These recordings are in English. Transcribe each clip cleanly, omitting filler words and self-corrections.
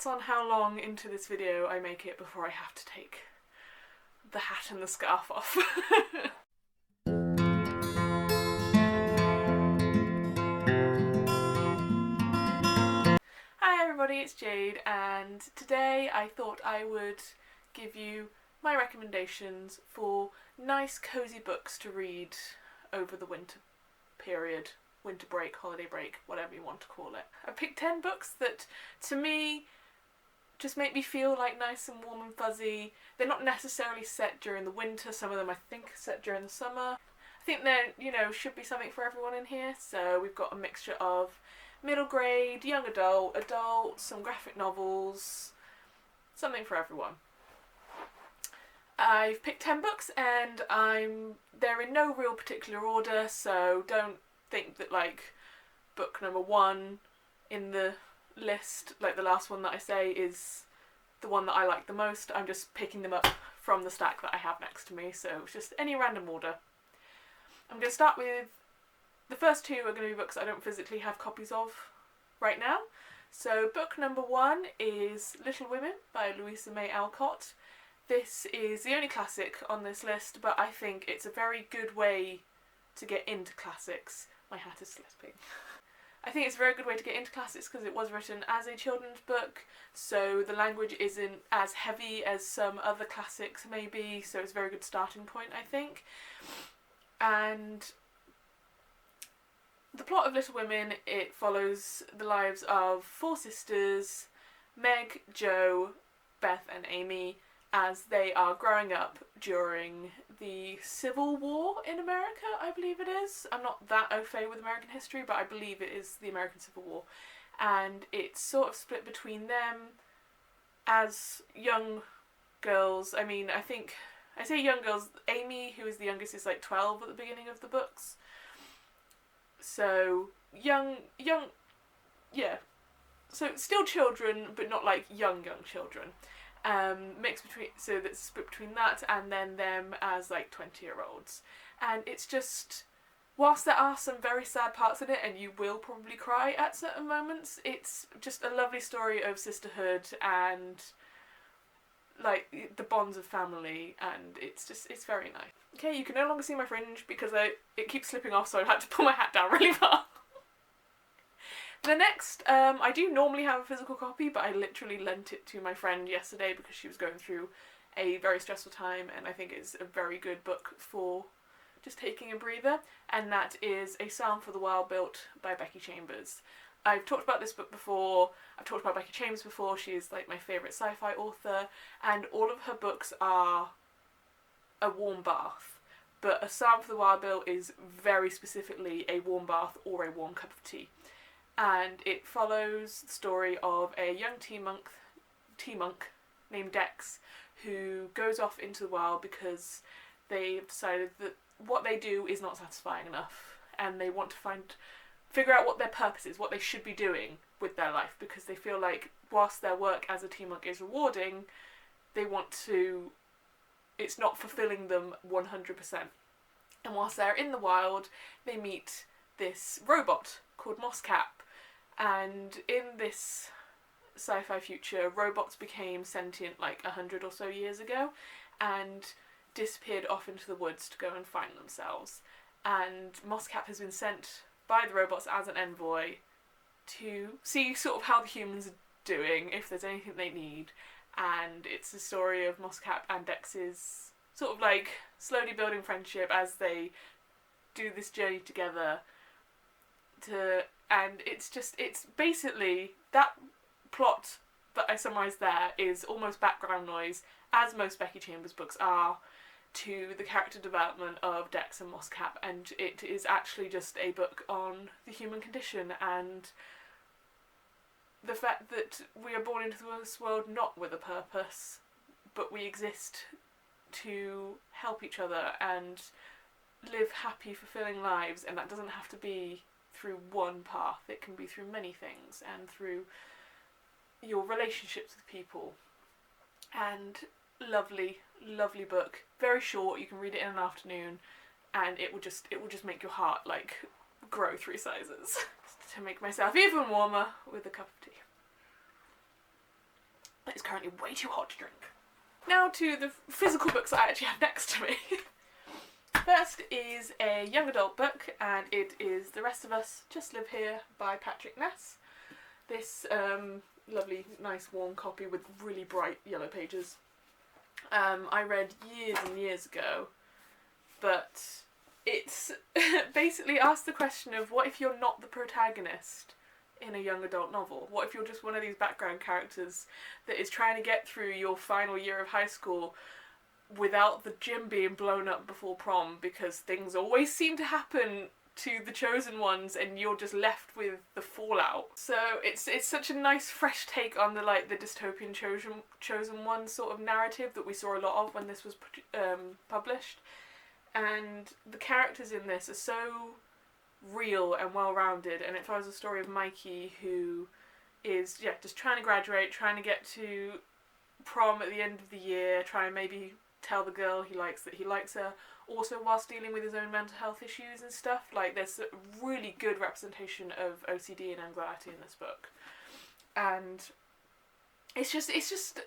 thoughts on how long into this video I make it before I have to take the hat and the scarf off. Hi everybody, it's Jade, and today I thought I would give you my recommendations for nice cozy books to read over the winter period, winter break, holiday break, whatever you want to call it. I picked 10 books that to me just make me feel like nice and warm and fuzzy. They're not necessarily set during the winter, some of them I think are set during the summer. I think there, should be something for everyone in here, so we've got a mixture of middle grade, young adult, some graphic novels, something for everyone. I've picked 10 books and they're in no real particular order, so don't think that like book number 1 in the list, like the last one that I say, is the one that I like the most. I'm just picking them up from the stack that I have next to me, so it's just any random order. I'm going to start with the first 2 are going to be books I don't physically have copies of right now. So book number 1 is Little Women by Louisa May Alcott. This is the only classic on this list, but I think it's a very good way to get into classics. My hat is slipping. I think it's a very good way to get into classics because it was written as a children's book, so the language isn't as heavy as some other classics may be, so it's a very good starting point, I think. And the plot of Little Women, it follows the lives of 4 sisters, Meg, Jo, Beth and Amy, as they are growing up during the Civil War in America, I believe it is. I'm not that au fait with American history, but I believe it is the American Civil War. And it's sort of split between them as young girls. I mean, I say young girls, Amy, who is the youngest, is like 12 at the beginning of the books. So, young, yeah. So still children, but not like young children. Mixed between, so that's split between that and then them as like 20-year-olds. And it's just, whilst there are some very sad parts in it and you will probably cry at certain moments, it's just a lovely story of sisterhood and like the bonds of family, and it's very nice. Okay, you can no longer see my fringe because it keeps slipping off, so I had to pull my hat down really far. The next, I do normally have a physical copy, but I literally lent it to my friend yesterday because she was going through a very stressful time, and I think it's a very good book for just taking a breather, and that is A Psalm for the Wild Built by Becky Chambers. I've talked about this book before, I've talked about Becky Chambers before, she is like my favourite sci-fi author, and all of her books are a warm bath, but A Psalm for the Wild Built is very specifically a warm bath or a warm cup of tea. And it follows the story of a young tea monk named Dex, who goes off into the wild because they've decided that what they do is not satisfying enough, and they want to figure out what their purpose is, what they should be doing with their life, because they feel like whilst their work as a tea monk is rewarding, it's not fulfilling them 100%. And whilst they're in the wild, they meet this robot called Mosscap. And in this sci-fi future, robots became sentient like 100 or so years ago and disappeared off into the woods to go and find themselves. And Mosscap has been sent by the robots as an envoy to see sort of how the humans are doing, if there's anything they need. And it's the story of Mosscap and Dex's sort of like slowly building friendship as they do this journey together. And it's basically, that plot that I summarised there is almost background noise, as most Becky Chambers books are, to the character development of Dex and Mosscap, and it is actually just a book on the human condition and the fact that we are born into this world not with a purpose, but we exist to help each other and live happy, fulfilling lives, and that doesn't have to be through one path. It can be through many things and through your relationships with people. And lovely book, very short, you can read it in an afternoon, and it will just make your heart like grow 3 sizes to make myself even warmer with a cup of tea. that is currently way too hot to drink. Now to the physical books I actually have next to me. First is a young adult book, and it is The Rest of Us Just Live Here by Patrick Ness. This lovely, nice, warm copy with really bright yellow pages. I read years and years ago, but it's basically asks the question of what if you're not the protagonist in a young adult novel? What if you're just one of these background characters that is trying to get through your final year of high school without the gym being blown up before prom, because things always seem to happen to the chosen ones and you're just left with the fallout. So it's such a nice fresh take on the dystopian chosen one sort of narrative that we saw a lot of when this was published. And the characters in this are so real and well-rounded, and it follows the story of Mikey, who is just trying to graduate, trying to get to prom at the end of the year, try and maybe tell the girl he likes that he likes her, also whilst dealing with his own mental health issues and stuff. Like, there's a really good representation of OCD and anxiety in this book, and it's just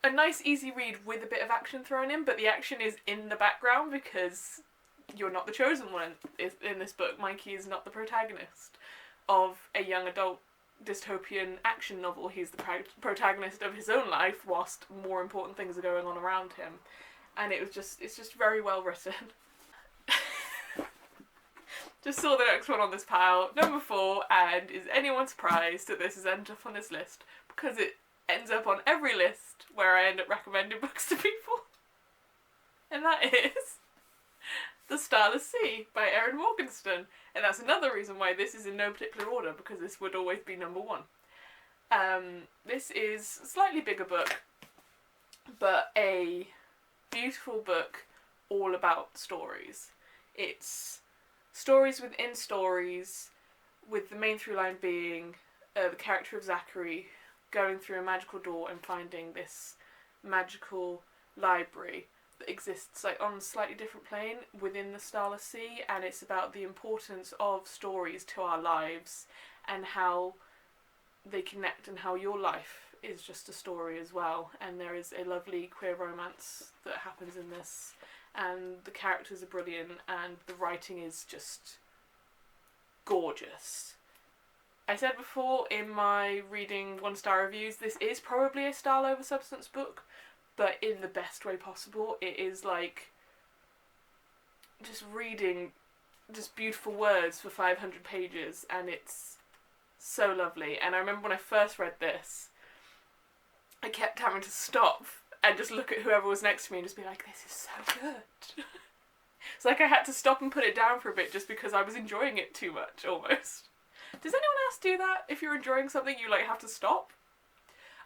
a nice easy read with a bit of action thrown in, but the action is in the background because you're not the chosen one in this book. Mikey is not the protagonist of a young adult dystopian action novel. He's the protagonist of his own life whilst more important things are going on around him. And it's just very well written. Just saw the next one on this pile, number 4, and is anyone surprised that this has ended up on this list? Because it ends up on every list where I end up recommending books to people. And that is The Starless Sea by Erin Morgenstern. And that's another reason why this is in no particular order, because this would always be number 1. This is a slightly bigger book, but a beautiful book all about stories. It's stories within stories, with the main through line being the character of Zachary going through a magical door and finding this magical library that exists on a slightly different plane within the Starless Sea, and it's about the importance of stories to our lives and how they connect, and how your life is just a story as well. And there is a lovely queer romance that happens in this, and the characters are brilliant, and the writing is just gorgeous. I said before in my reading 1-star reviews, this is probably a style over substance book, but in the best way possible. It is like just reading just beautiful words for 500 pages, and it's so lovely. And I remember when I first read this, I kept having to stop and just look at whoever was next to me and just be like, this is so good. It's like I had to stop and put it down for a bit just because I was enjoying it too much, almost. Does anyone else do that? If you're enjoying something, you have to stop?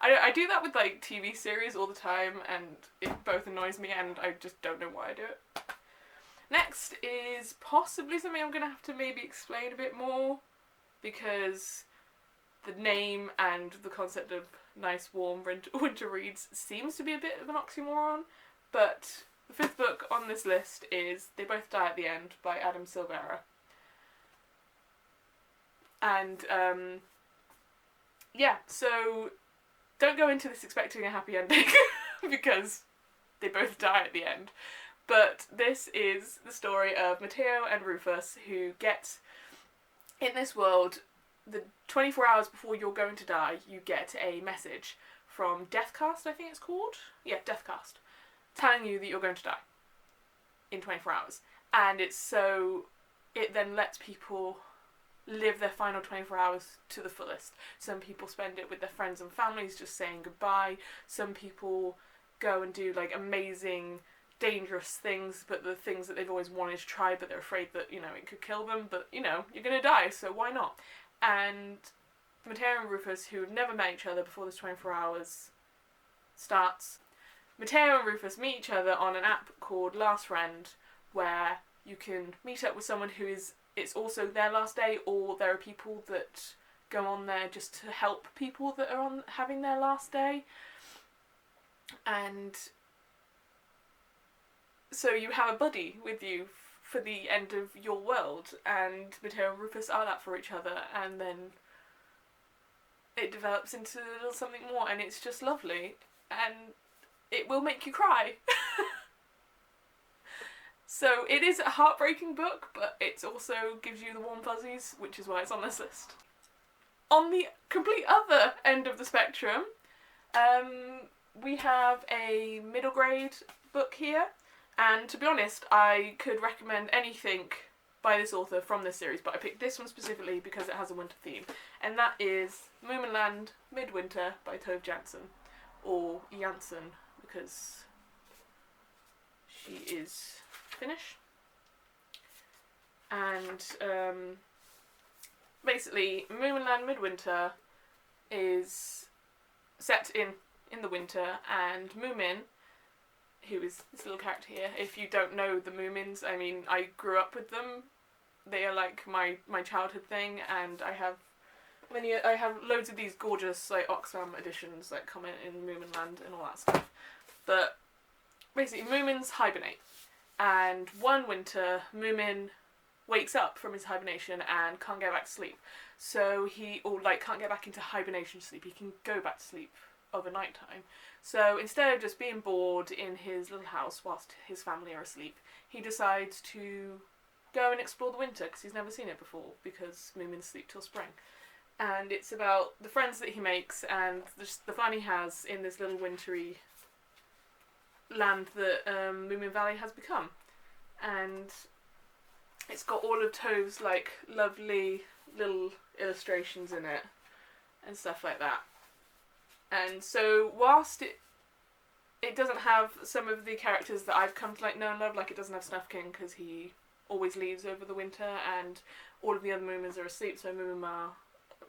I do that with TV series all the time, and it both annoys me and I just don't know why I do it. Next is possibly something I'm going to have to maybe explain a bit more, because the name and the concept of nice warm winter reads seems to be a bit of an oxymoron, but the 5th book on this list is They Both Die at the End by Adam Silvera. And so don't go into this expecting a happy ending because they both die at the end. But this is the story of Matteo and Rufus, who get in this world, the 24 hours before you're going to die, you get a message from Deathcast, I think it's called? Yeah, Deathcast, telling you that you're going to die in 24 hours. And it then lets people live their final 24 hours to the fullest. Some people spend it with their friends and families just saying goodbye. Some people go and do amazing, dangerous things, but the things that they've always wanted to try, but they're afraid that, it could kill them, but, you're gonna die, so why not? And Matteo and Rufus, who have never met each other before this 24 hours starts, Matteo and Rufus meet each other on an app called Last Friend, where you can meet up with someone it's also their last day, or there are people that go on there just to help people that are having their last day. And so you have a buddy with you for the end of your world, and Matteo and Rufus are that for each other, and then it develops into a little something more, and it's just lovely, and it will make you cry. So it is a heartbreaking book, but it also gives you the warm fuzzies, which is why it's on this list. On the complete other end of the spectrum, we have a middle grade book here, and to be honest, I could recommend anything by this author from this series, but I picked this one specifically because it has a winter theme, and that is Moominland Midwinter by Tove Jansson, or Jansson, because she is Finnish. And basically, Moominland Midwinter is set in the winter, and Moomin, who is this little character here, if you don't know the Moomins, I mean, I grew up with them. They are like my childhood thing, and I have loads of these gorgeous like Oxfam editions that come in Moominland and all that stuff. But basically, Moomins hibernate, and one winter, Moomin wakes up from his hibernation and can't get back to sleep. So can't get back into hibernation sleep. He can go back to sleep over night time. So instead of just being bored in his little house whilst his family are asleep, he decides to go and explore the winter, because he's never seen it before, because Moomins sleep till spring. And it's about the friends that he makes and the fun he has in this little wintry land that Moomin Valley has become. And it's got all of Tove's like lovely little illustrations in it and stuff like that. And so whilst it doesn't have some of the characters that I've come to like know and love, like it doesn't have Snufkin because he always leaves over the winter, and all of the other Moomins are asleep, so Moomin Mama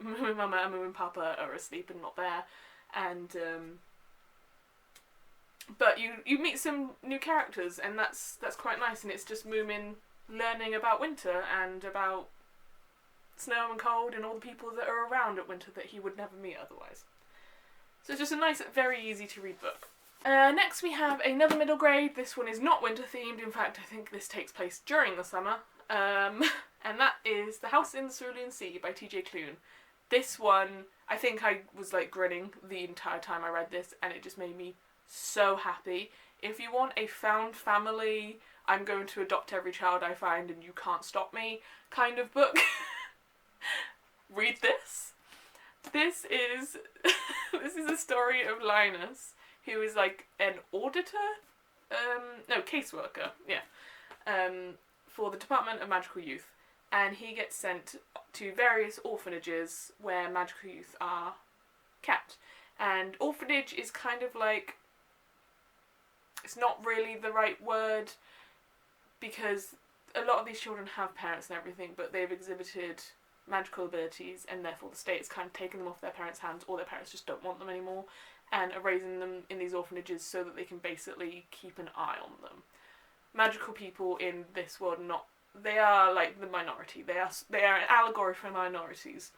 and Moomin Papa are asleep and not there. And but you meet some new characters, and that's quite nice, and it's just Moomin learning about winter and about snow and cold and all the people that are around at winter that he would never meet otherwise. So it's just a nice, very easy to read book. Next we have another middle grade. This one is not winter themed. In fact, I think this takes place during the summer. And that is The House in the Cerulean Sea by T.J. Klune. This one, I think I was like grinning the entire time I read this, and it just made me so happy. If you want a found family, I'm going to adopt every child I find and you can't stop me kind of book, read this. This is a story of Linus, who is like an caseworker, for the Department of Magical Youth, and he gets sent to various orphanages where magical youth are kept. And orphanage is kind of like, it's not really the right word, because a lot of these children have parents and everything, but they've exhibited magical abilities, and therefore the state's kind of taken them off their parents' hands, or their parents just don't want them anymore, and are raising them in these orphanages so that they can basically keep an eye on them. Magical people in this world they are like the minority. They are an allegory for minorities.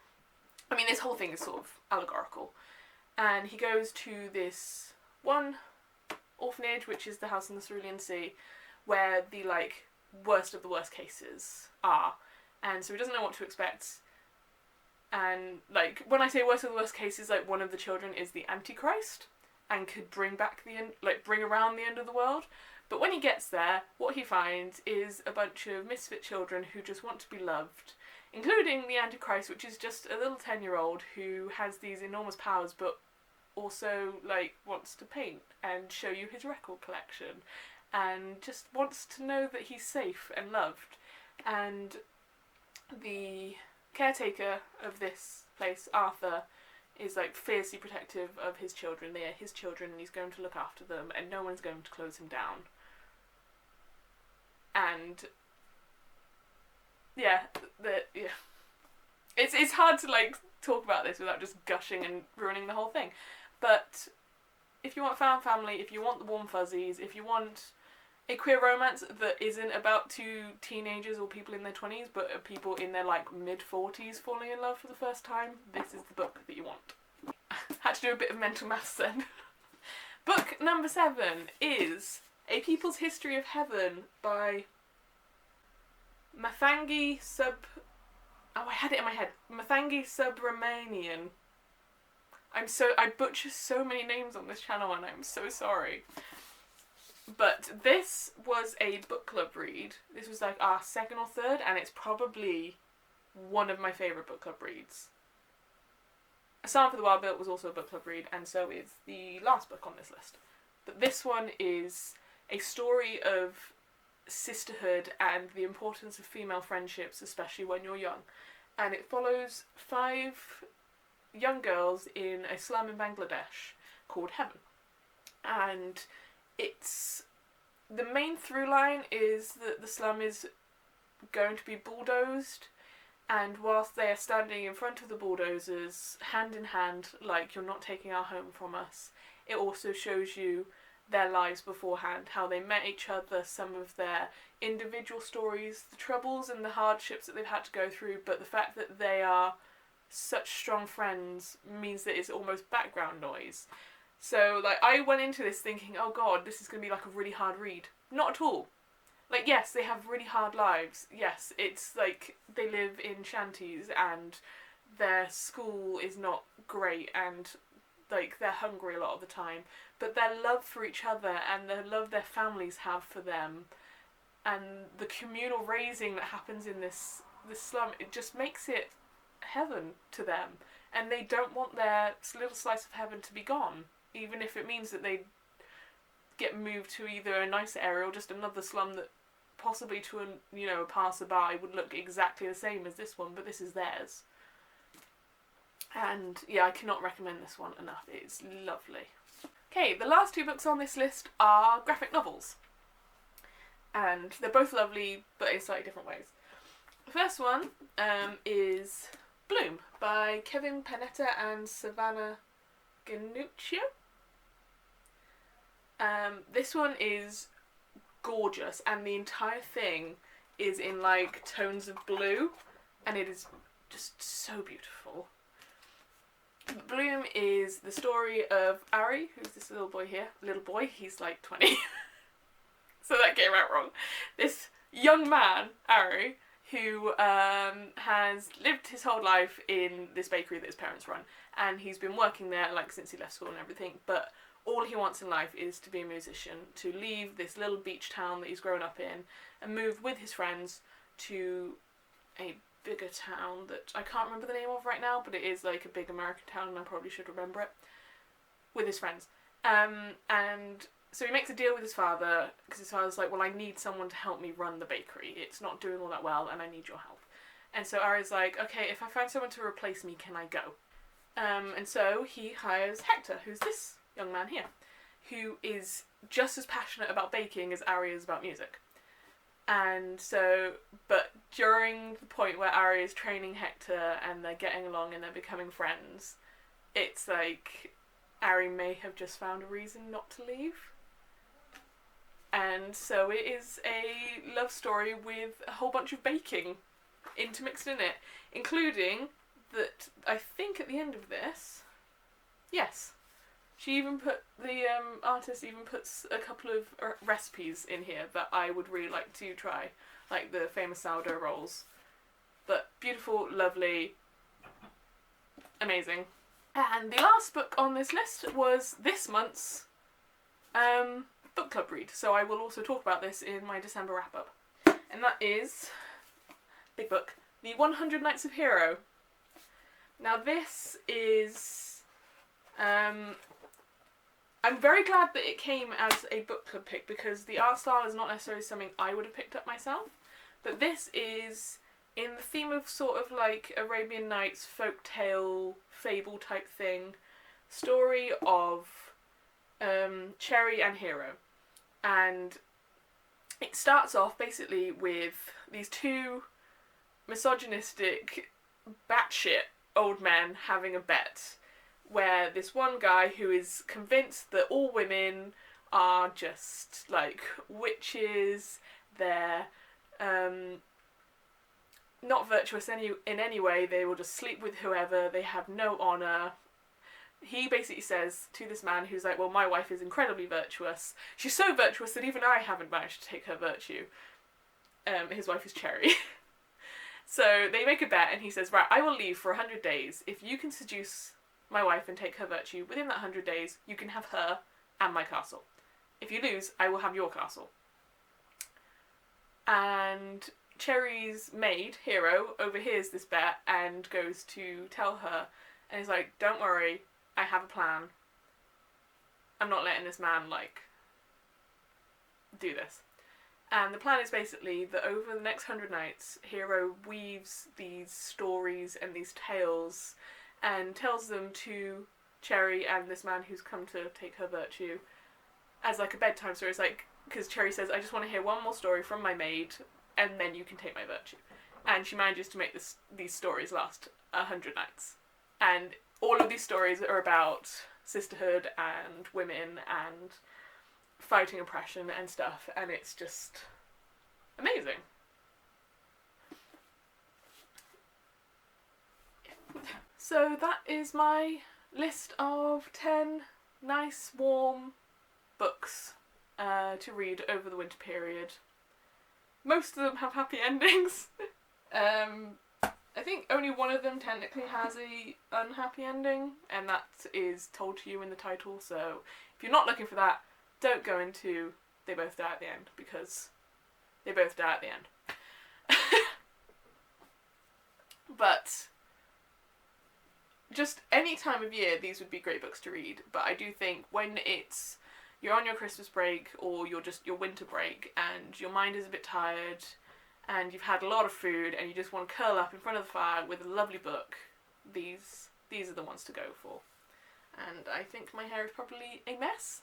I mean, this whole thing is sort of allegorical. And he goes to this one orphanage, which is the House in the Cerulean Sea, where the like worst of the worst cases are. And so he doesn't know what to expect. And like when I say worst of the worst cases, like one of the children is the Antichrist and could bring around the end of the world. But when he gets there, what he finds is a bunch of misfit children who just want to be loved, including the Antichrist, which is just a little 10-year-old who has these enormous powers, but also like wants to paint and show you his record collection, and just wants to know that he's safe and loved. And the caretaker of this place, Arthur, is like fiercely protective of his children. They are his children, and he's going to look after them, and no one's going to close him down. And it's hard to like talk about this without just gushing and ruining the whole thing. But if you want found family, if you want the warm fuzzies, if you want a queer romance that isn't about two teenagers or people in their 20s, but people in their like mid-40s falling in love for the first time, this is the book that you want. Had to do a bit of mental maths then. Book number 7 is A People's History of Heaven by Mathangi Subramanian. I butcher so many names on this channel and I'm so sorry. But this was a book club read. This was like our second or third, and it's probably one of my favourite book club reads. A Psalm for the Wild Built was also a book club read, and so is the last book on this list. But this one is a story of sisterhood and the importance of female friendships, especially when you're young. And it follows 5 young girls in a slum in Bangladesh called Heaven. And it's... the main through line is that the slum is going to be bulldozed, and whilst they are standing in front of the bulldozers, hand in hand, like, you're not taking our home from us, it also shows you their lives beforehand, how they met each other, some of their individual stories, the troubles and the hardships that they've had to go through, but the fact that they are such strong friends means that it's almost background noise. So, like, I went into this thinking, oh god, this is going to be like a really hard read. Not at all. Like, yes, they have really hard lives. Yes, it's like they live in shanties and their school is not great and, like, they're hungry a lot of the time. But their love for each other and the love their families have for them and the communal raising that happens in this slum, it just makes it heaven to them. And they don't want their little slice of heaven to be gone, even if it means that they get moved to either a nicer area or just another slum that possibly to a passerby would look exactly the same as this one, but this is theirs. And yeah, I cannot recommend this one enough. It's lovely. Okay, the last 2 books on this list are graphic novels. And they're both lovely, but in slightly different ways. The first one is Bloom by Kevin Panetta and Savannah Ganuccio. This one is gorgeous, and the entire thing is in like tones of blue, and it is just so beautiful. Bloom is the story of Ari, who's this little boy here. Little boy, he's like 20. So that came out wrong. This young man, Ari, who has lived his whole life in this bakery that his parents run, and he's been working there like since he left school and everything, but all he wants in life is to be a musician, to leave this little beach town that he's grown up in and move with his friends to a bigger town that I can't remember the name of right now, but it is like a big American town and I probably should remember it, with his friends. And so he makes a deal with his father, because his father's like, well, I need someone to help me run the bakery. It's not doing all that well and I need your help. And so Ari's like, okay, if I find someone to replace me, can I go? And so he hires Hector, who's this young man here, who is just as passionate about baking as Ari is about music. And so, but during the point where Ari is training Hector and they're getting along and they're becoming friends, it's like Ari may have just found a reason not to leave. And so it is a love story with a whole bunch of baking intermixed in it, including that I think at the end of this, yes, she even put, the artist even puts a couple of recipes in here that I would really like to try, like the famous sourdough rolls. But beautiful, lovely, amazing. And the last book on this list was this month's book club read, so I will also talk about this in my December wrap-up. And that is, big book, The 100 Nights of Hero. Now this is... I'm very glad that it came as a book club pick, because the art style is not necessarily something I would have picked up myself, but this is in the theme of sort of like Arabian Nights, folk tale, fable type thing, story of Cherry and Hero. And it starts off basically with these 2 misogynistic, batshit old men having a bet, where this one guy who is convinced that all women are just like witches, they're not virtuous in any way, they will just sleep with whoever, they have no honour. He basically says to this man who's like, well, my wife is incredibly virtuous, she's so virtuous that even I haven't managed to take her virtue. His wife is Cherry. So they make a bet and he says, right, I will leave for 100 days if you can seduce my wife and take her virtue within that 100 days, you can have her and my castle. If you lose, I will have your castle. And Cherry's maid, Hero, overhears this bet and goes to tell her, and is like, don't worry, I have a plan. I'm not letting this man, like, do this. And the plan is basically that over the next 100 nights, Hero weaves these stories and these tales and tells them to Cherry and this man who's come to take her virtue as like a bedtime story. It's like, because Cherry says, I just want to hear one more story from my maid and then you can take my virtue. And she manages to make these stories last 100 nights. And all of these stories are about sisterhood and women and fighting oppression and stuff, and it's just amazing. So that is my list of 10 nice warm books to read over the winter period. Most of them have happy endings. I think only one of them technically has a unhappy ending, and that is told to you in the title, so if you're not looking for that, don't go into They Both Die at the End, because they both die at the end. But just any time of year, these would be great books to read, but I do think when you're on your Christmas break or your winter break and your mind is a bit tired and you've had a lot of food and you just want to curl up in front of the fire with a lovely book, these are the ones to go for. And I think my hair is probably a mess,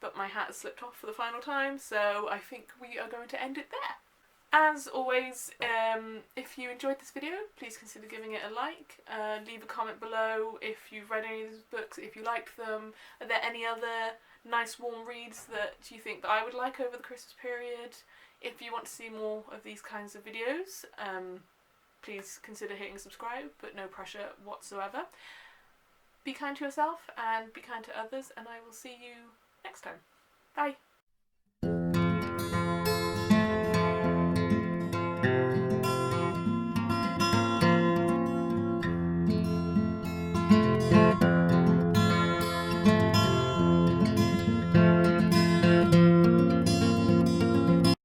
but my hat has slipped off for the final time, so I think we are going to end it there. As always, if you enjoyed this video, please consider giving it a like. Leave a comment below if you've read any of these books, if you liked them. Are there any other nice warm reads that you think that I would like over the Christmas period? If you want to see more of these kinds of videos, please consider hitting subscribe, but no pressure whatsoever. Be kind to yourself and be kind to others, and I will see you next time. Bye!